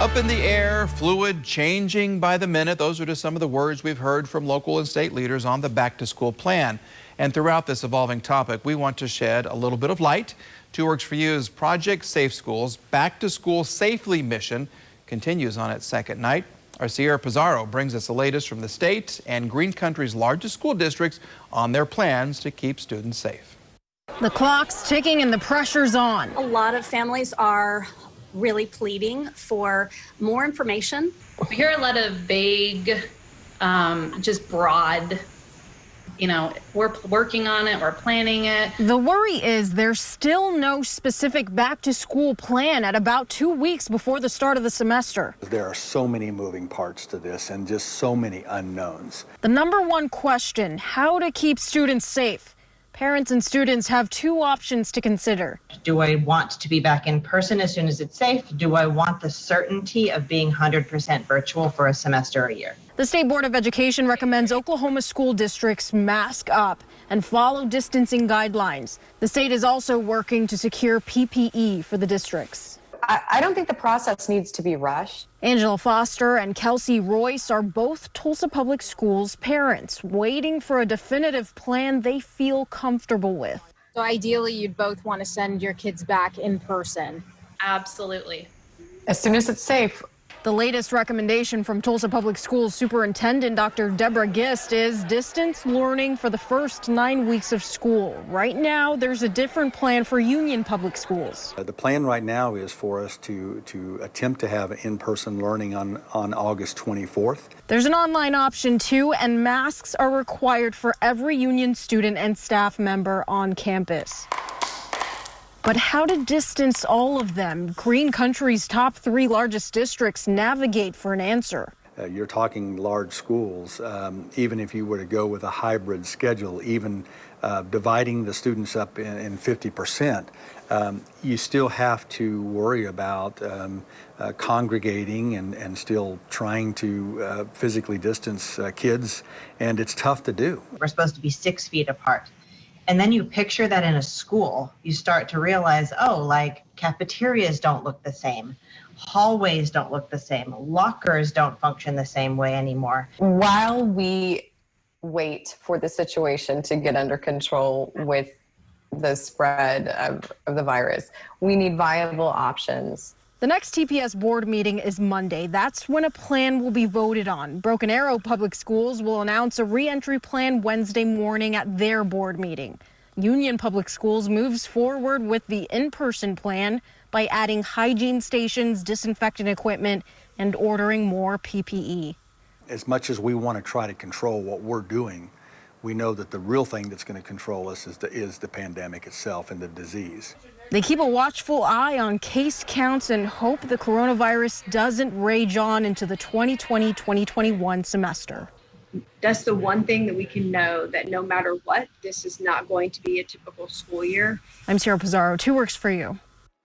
Up in the air, fluid, changing by the minute. Those are just some of the words we've heard from local and state leaders on the back-to-school plan. And throughout this evolving topic, we want to shed a little bit of light. 2works4U's Project Safe Schools Back-to-School Safely mission continues on its second night. Our Sierra Pizarro brings us the latest from the state and Green Country's largest school districts on their plans to keep students safe. The clock's ticking and the pressure's on. A lot of families are really pleading for more information. We hear a lot of vague, just broad, we're working on it, we're planning it. The worry is there's still no specific back-to-school plan at about 2 weeks before the start of the semester. There are so many moving parts to this and just so many unknowns. The number one question, how to keep students safe. Parents and students have two options to consider. Do I want to be back in person as soon as it's safe? Do I want the certainty of being 100% virtual for a semester or a year? The State Board of Education recommends Oklahoma school districts mask up and follow distancing guidelines. The state is also working to secure PPE for the districts. I don't think the process needs to be rushed. Angela Foster and Kelsey Royce are both Tulsa Public Schools parents, waiting for a definitive plan they feel comfortable with. So ideally, you'd both want to send your kids back in person. Absolutely. As soon as it's safe. The latest recommendation from Tulsa Public Schools Superintendent Dr. Deborah Gist is distance learning for the first 9 weeks of school. Right now, there's a different plan for Union Public Schools. The plan right now is for us to attempt to have in-person learning on August 24th. There's an online option too, and masks are required for every Union student and staff member on campus. But how to distance all of them? Green Country's top 3 largest districts navigate for an answer. You're talking large schools. Even if you were to go with a hybrid schedule, even dividing the students up in 50%, you still have to worry about congregating and still trying to physically distance kids, and it's tough to do. We're supposed to be 6 feet apart. And then you picture that in a school, you start to realize, like cafeterias don't look the same. Hallways don't look the same. Lockers don't function the same way anymore. While we wait for the situation to get under control with the spread of the virus, we need viable options. The next TPS board meeting is Monday. That's when a plan will be voted on. Broken Arrow Public Schools will announce a reentry plan Wednesday morning at their board meeting. Union Public Schools moves forward with the in-person plan by adding hygiene stations, disinfectant equipment, and ordering more PPE. As much as we want to try to control what we're doing, we know that the real thing that's going to control us is the pandemic itself and the disease. They keep a watchful eye on case counts and hope the coronavirus doesn't rage on into the 2020-2021 semester. That's the one thing that we can know, that no matter what, this is not going to be a typical school year. I'm Sierra Pizarro, 2works4U.